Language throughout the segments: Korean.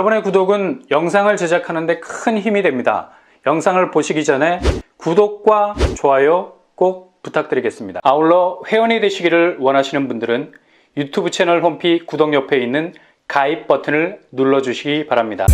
여러분의 구독은 영상을 제작하는 데 큰 힘이 됩니다. 영상을 보시기 전에 구독과 좋아요 꼭 부탁드리겠습니다. 아울러 회원이 되시기를 원하시는 분들은 유튜브 채널 홈피 구독 옆에 있는 가입 버튼을 눌러주시기 바랍니다.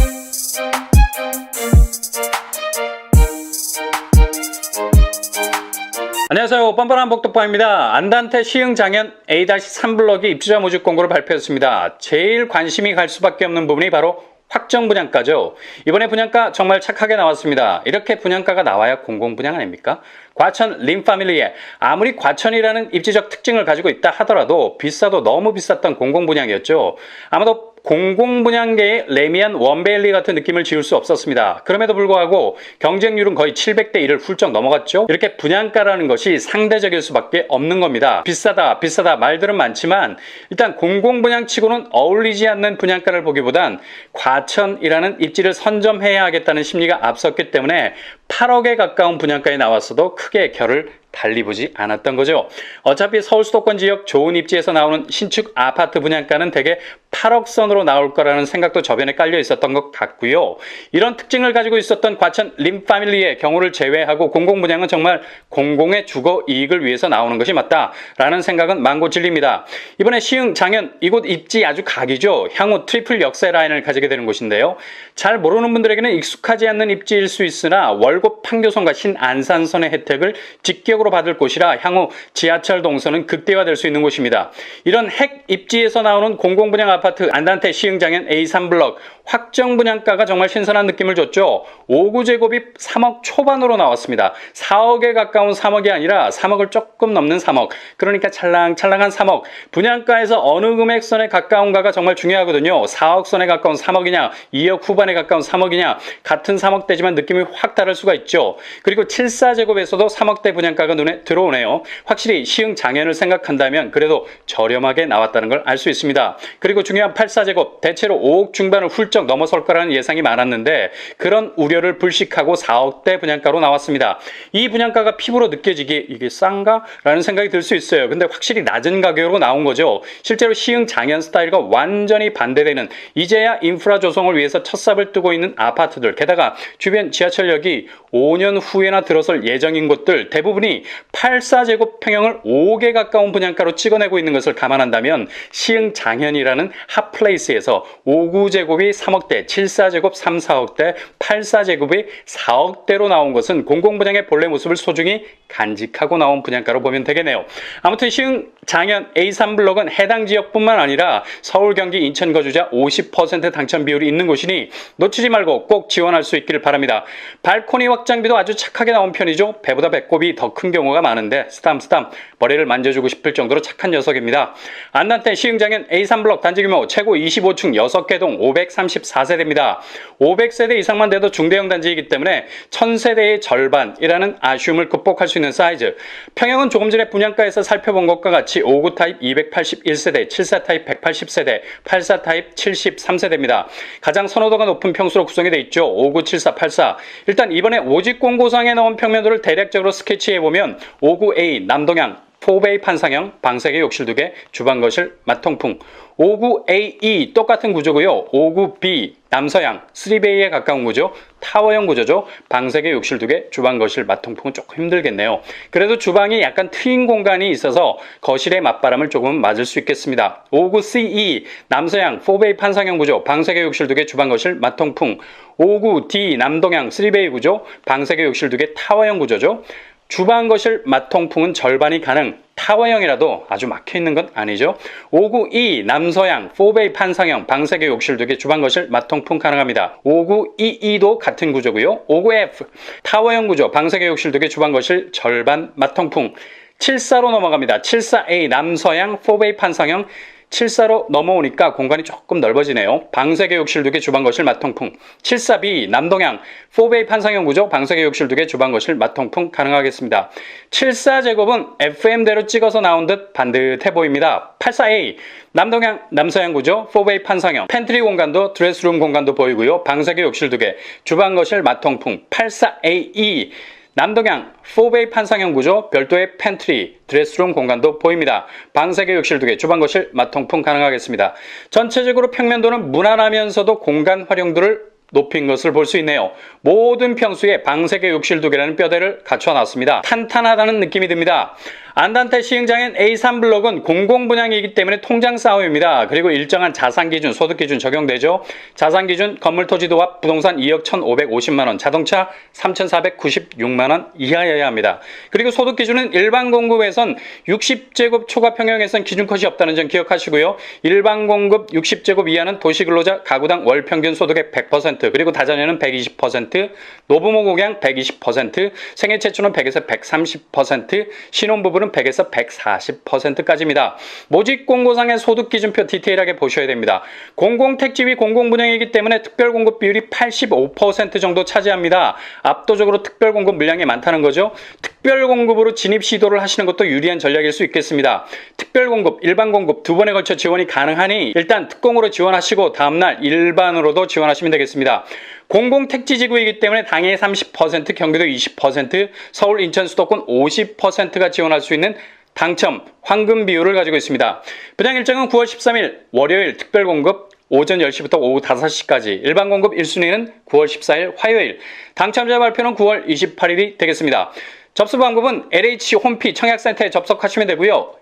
안녕하세요. 뻔뻔한 복덕방입니다. 안단테 시흥장현 A-3 블럭이 입주자 모집 공고를 발표했습니다. 제일 관심이 갈 수밖에 없는 부분이 바로 확정 분양가죠. 이번에 분양가 정말 착하게 나왔습니다. 이렇게 분양가가 나와야 공공분양 아닙니까? 과천 림파밀리에 아무리 과천이라는 입지적 특징을 가지고 있다 하더라도 비싸도 너무 비쌌던 공공분양이었죠. 아마도 공공분양계의 레미안 원베일리 같은 느낌을 지울 수 없었습니다. 그럼에도 불구하고 경쟁률은 거의 700대 1을 훌쩍 넘어갔죠. 이렇게 분양가라는 것이 상대적일 수밖에 없는 겁니다. 비싸다 말들은 많지만 일단 공공분양치고는 어울리지 않는 분양가를 보기보단 과천이라는 입지를 선점해야 하겠다는 심리가 앞섰기 때문에 8억에 가까운 분양가에 나왔어도 크게 결을 달리 보지 않았던 거죠. 어차피 서울 수도권 지역 좋은 입지에서 나오는 신축 아파트 분양가는 대개 8억 선으로 나올 거라는 생각도 저변에 깔려 있었던 것 같고요. 이런 특징을 가지고 있었던 과천 림파밀리의 경우를 제외하고 공공분양은 정말 공공의 주거 이익을 위해서 나오는 것이 맞다라는 생각은 망고진리입니다. 이번에 시흥 장현 이곳 입지 아주 각이죠. 향후 트리플 역세 라인을 가지게 되는 곳인데요. 잘 모르는 분들에게는 익숙하지 않는 입지일 수 있으나 월곡 판교선과 신안산선의 혜택을 직격으로 받을 곳이라 향후 지하철 동선은 극대화될 수 있는 곳입니다. 이런 핵 입지에서 나오는 공공분양 아파트 안단테 시흥장현 A3 블럭 확정 분양가가 정말 신선한 느낌을 줬죠. 5구제곱이 3억 초반으로 나왔습니다. 4억에 가까운 3억이 아니라 3억을 조금 넘는 3억. 그러니까 찰랑찰랑한 3억. 분양가에서 어느 금액선에 가까운가가 정말 중요하거든요. 4억 선에 가까운 3억이냐 2억 후반에 가까운 3억이냐 같은 3억대지만 느낌이 확 다를 수가 있죠. 그리고 74제곱에서도 3억대 분양가가 눈에 들어오네요. 확실히 시흥 장현을 생각한다면 그래도 저렴하게 나왔다는 걸 알 수 있습니다. 그리고 중요한 84제곱 대체로 5억 중반을 훌쩍 넘어설 거라는 예상이 많았는데 그런 우려를 불식하고 4억대 분양가로 나왔습니다. 이 분양가가 피부로 느껴지기에 이게 싼가? 라는 생각이 들 수 있어요. 근데 확실히 낮은 가격으로 나온 거죠. 실제로 시흥 장현 스타일과 완전히 반대되는 이제야 인프라 조성을 위해서 첫삽을 뜨고 있는 아파트들 게다가 주변 지하철역이 5년 후에나 들어설 예정인 곳들 대부분이 84제곱 평형을 5억에 가까운 분양가로 찍어내고 있는 것을 감안한다면 시흥 장현이라는 핫플레이스에서 5구제곱이 3억대, 74제곱 3, 4억대, 84제곱이 4억대로 나온 것은 공공분양의 본래 모습을 소중히 간직하고 나온 분양가로 보면 되겠네요. 아무튼 시흥 장현 A3 블럭은 해당 지역뿐만 아니라 서울, 경기, 인천 거주자 50% 당첨 비율이 있는 곳이니 놓치지 말고 꼭 지원할 수 있기를 바랍니다. 발코니 확장비도 아주 착하게 나온 편이죠. 배보다 배꼽이 더 큰 경우가 많은데 스담스담 머리를 만져주고 싶을 정도로 착한 녀석입니다. 안단테 시흥장현 A3 블럭 단지 규모 최고 25층 6개 동 534세대입니다. 500세대 이상만 돼도 중대형 단지이기 때문에 1000세대의 절반이라는 아쉬움을 극복할 수 있는 사이즈. 평형은 조금 전에 분양가에서 살펴본 것과 같이 5구 타입 281세대, 74 타입 180세대, 84 타입 73세대입니다. 가장 선호도가 높은 평수로 구성이 되어 있죠. 5구, 74, 84. 일단 이번에 오직 공고상에 나온 평면도를 대략적으로 스케치해보면 5구 A 남동향 4베이 판상형, 방세개 욕실 2개, 주방 거실, 맛통풍. 5구 AE 똑같은 구조고요. 5구 B 남서향 3베이에 가까운 구조, 타워형 구조죠. 방세개 욕실 2개, 주방 거실, 맛통풍은 조금 힘들겠네요. 그래도 주방이 약간 트인 공간이 있어서 거실의 맞바람을 조금 맞을 수 있겠습니다. 5구 CE 남서향 4베이 판상형 구조, 방세개 욕실 2개, 주방 거실, 맛통풍. 5구 D 남동향 3베이 구조, 방세개 욕실 2개, 타워형 구조죠. 주방 거실 맛통풍은 절반이 가능. 타워형이라도 아주 막혀있는 건 아니죠. 5구2 남서향 4베이 판상형 방세개 욕실 2개 주방 거실 맛통풍 가능합니다. 5구22도 같은 구조고요. 5구-F 타워형 구조 방세개 욕실 2개 주방 거실 절반 맛통풍. 74로 넘어갑니다. 74A 남서향 4베이 판상형 74로 넘어오니까 공간이 조금 넓어지네요. 방세개 욕실 2개 주방 거실 맛통풍. 74B 남동향 4베이 판상형 구조 방세개 욕실 2개 주방 거실 맛통풍 가능하겠습니다. 74제곱은 FM대로 찍어서 나온 듯 반듯해 보입니다. 84A 남동향 남서향 구조 4베이 판상형 팬트리 공간도 드레스룸 공간도 보이고요. 방세개 욕실 2개 주방 거실 맛통풍. 84AE 남동향 4베이 판상형 구조, 별도의 팬트리, 드레스룸 공간도 보입니다. 방세개 욕실 2개, 주방 거실 맞통풍 가능하겠습니다. 전체적으로 평면도는 무난하면서도 공간 활용도를 높인 것을 볼 수 있네요. 모든 평수에 방세개 욕실 2개라는 뼈대를 갖춰놨습니다. 탄탄하다는 느낌이 듭니다. 안단테 시흥장엔 A3 블록은 공공분양이기 때문에 통장 싸움입니다. 그리고 일정한 자산기준, 소득기준 적용되죠. 자산기준 건물토지도합 부동산 2억 1,550만원, 자동차 3,496만원 이하여야 합니다. 그리고 소득기준은 일반공급에선 60제곱 초과평형에선 기준컷이 없다는 점 기억하시고요. 일반공급 60제곱 이하는 도시근로자 가구당 월평균 소득의 100%, 그리고 다자녀는 120%, 노부모 고객 120%, 생애 최초는 100에서 130%, 신혼부부는 100에서 140%까지입니다. 모집공고상의 소득기준표 디테일하게 보셔야 됩니다. 공공택지위 공공분양이기 때문에 특별공급 비율이 85% 정도 차지합니다. 압도적으로 특별공급 물량이 많다는 거죠. 특별공급으로 진입 시도를 하시는 것도 유리한 전략일 수 있겠습니다. 특별공급, 일반공급 두 번에 걸쳐 지원이 가능하니 일단 특공으로 지원하시고 다음날 일반으로도 지원하시면 되겠습니다. 공공택지지구이기 때문에 당해 30%, 경기도 20%, 서울, 인천, 수도권 50%가 지원할 수 있는 당첨, 황금 비율을 가지고 있습니다. 분양 일정은 9월 13일 월요일 특별공급 오전 10시부터 오후 5시까지, 일반공급 1순위는 9월 14일 화요일, 당첨자 발표는 9월 28일이 되겠습니다. 접수 방법은 LH 홈피 청약센터에 접속하시면 되고요.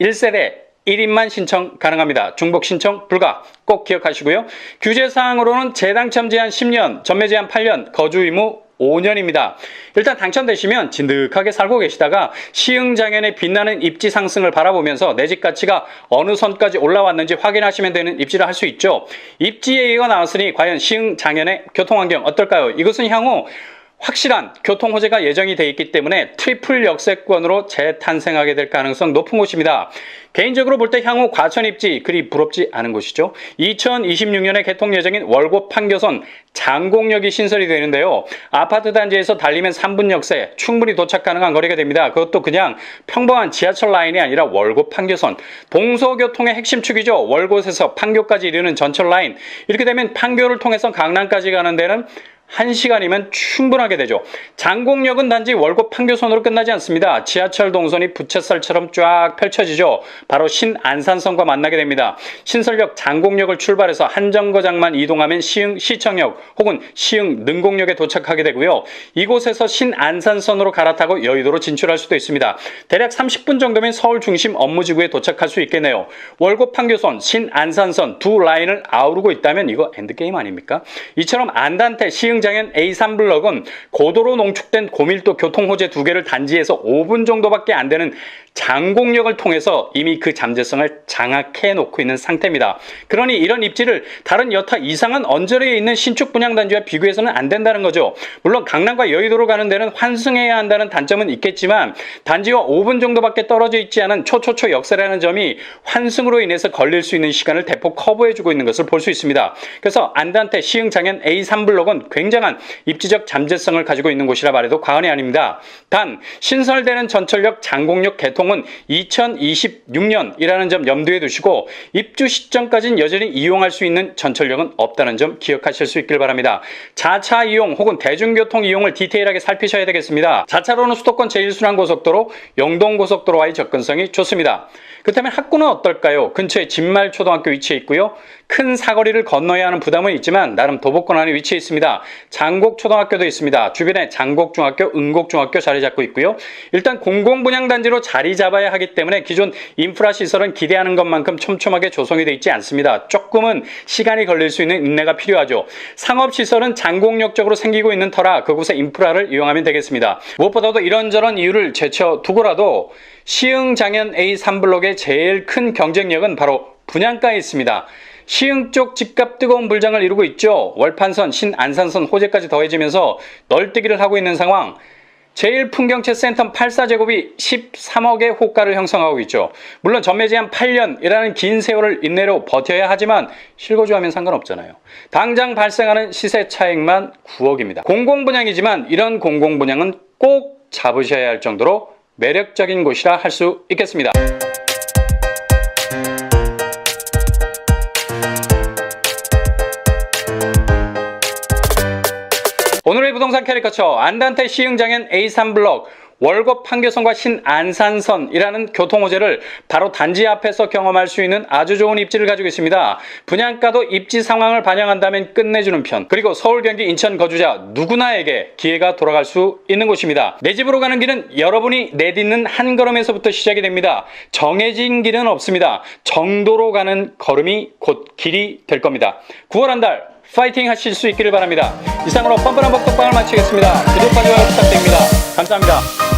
1세대 1인만 신청 가능합니다. 중복 신청 불가. 꼭 기억하시고요. 규제사항으로는 재당첨 제한 10년, 전매 제한 8년, 거주 의무 5년입니다. 일단 당첨되시면 진득하게 살고 계시다가 시흥장현의 빛나는 입지 상승을 바라보면서 내 집 가치가 어느 선까지 올라왔는지 확인하시면 되는 입지를 할 수 있죠. 입지 얘기가 나왔으니 과연 시흥장현의 교통환경 어떨까요? 이것은 향후 확실한 교통 호재가 예정이 돼 있기 때문에 트리플 역세권으로 재탄생하게 될 가능성 높은 곳입니다. 개인적으로 볼 때 향후 과천 입지 그리 부럽지 않은 곳이죠. 2026년에 개통 예정인 월곶 판교선 장곡역이 신설이 되는데요. 아파트 단지에서 달리면 3분 역세, 충분히 도착 가능한 거리가 됩니다. 그것도 그냥 평범한 지하철 라인이 아니라 월곶 판교선. 동서교통의 핵심 축이죠. 월곶에서 판교까지 이르는 전철 라인. 이렇게 되면 판교를 통해서 강남까지 가는 데는 1시간이면 충분하게 되죠. 장곡역은 단지 월곶 판교선으로 끝나지 않습니다. 지하철 동선이 부채살처럼 쫙 펼쳐지죠. 바로 신안산선과 만나게 됩니다. 신설역 장곡역을 출발해서 한 정거장만 이동하면 시흥 시청역 혹은 시흥 능곡역에 도착하게 되고요. 이곳에서 신안산선으로 갈아타고 여의도로 진출할 수도 있습니다. 대략 30분 정도면 서울 중심 업무지구에 도착할 수 있겠네요. 월곶 판교선, 신안산선 두 라인을 아우르고 있다면 이거 엔드게임 아닙니까? 이처럼 안단테 시흥장현 A3 블럭은 고도로 농축된 고밀도 교통호재 2개를 단지에서 5분 정도밖에 안 되는 장곡역을 통해서 이미 그 잠재성을 장악해 놓고 있는 상태입니다. 그러니 이런 입지를 다른 여타 이상한 언저리에 있는 신축 분양 단지와 비교해서는 안 된다는 거죠. 물론 강남과 여의도로 가는 데는 환승해야 한다는 단점은 있겠지만 단지와 5분 정도밖에 떨어져 있지 않은 초초초 역세라는 점이 환승으로 인해서 걸릴 수 있는 시간을 대폭 커버해주고 있는 것을 볼 수 있습니다. 그래서 안단테 시흥장현 A3 블럭은 굉장한 입지적 잠재성을 가지고 있는 곳이라 말해도 과언이 아닙니다. 단 신설되는 전철역 장곡역 개통은 2026년이라는 점 염두에 두시고 입주 시점까지는 여전히 이용할 수 있는 전철역은 없다는 점 기억하실 수 있길 바랍니다. 자차 이용 혹은 대중교통 이용을 디테일하게 살피셔야 되겠습니다. 자차로는 수도권 제1순환고속도로, 영동고속도로와의 접근성이 좋습니다. 그렇다면 학구는 어떨까요? 근처에 진말초등학교 위치해 있고요. 큰 사거리를 건너야 하는 부담은 있지만 나름 도보권 안에 위치해 있습니다. 장곡초등학교도 있습니다. 주변에 장곡중학교, 응곡중학교 자리 잡고 있고요. 일단 공공분양단지로 자리 잡아야 하기 때문에 기존 인프라 시설은 기대하는 것만큼 촘촘하게 조성이 되어 있지 않습니다. 조금은 시간이 걸릴 수 있는 인내가 필요하죠. 상업시설은 장곡역 쪽으로 생기고 있는 터라 그곳의 인프라를 이용하면 되겠습니다. 무엇보다도 이런저런 이유를 제쳐두고라도 시흥장현 A3블록의 제일 큰 경쟁력은 바로 분양가에 있습니다. 시흥 쪽 집값 뜨거운 불장을 이루고 있죠. 월판선, 신안산선 호재까지 더해지면서 널뛰기를 하고 있는 상황. 제1풍경채 센텀 84제곱이 13억의 호가를 형성하고 있죠. 물론 전매 제한 8년이라는 긴 세월을 인내로 버텨야 하지만 실거주하면 상관없잖아요. 당장 발생하는 시세 차익만 9억입니다. 공공분양이지만 이런 공공분양은 꼭 잡으셔야 할 정도로 매력적인 곳이라 할 수 있겠습니다. 오늘의 부동산 부동산 캐리커처 안단테 시흥장현 A3블럭 월곡 판교선과 신안산선이라는 교통호재를 바로 단지 앞에서 경험할 수 있는 아주 좋은 입지를 가지고 있습니다. 분양가도 입지 상황을 반영한다면 끝내주는 편, 그리고 서울, 경기, 인천 거주자 누구나에게 기회가 돌아갈 수 있는 곳입니다. 내 집으로 가는 길은 여러분이 내딛는 한 걸음에서부터 시작이 됩니다. 정해진 길은 없습니다. 정도로 가는 걸음이 곧 길이 될 겁니다. 9월 한 달 파이팅 하실 수 있기를 바랍니다. 이상으로 뻔뻔한 복덕방을 마치겠습니다. 구독과 좋아요 부탁드립니다. 감사합니다.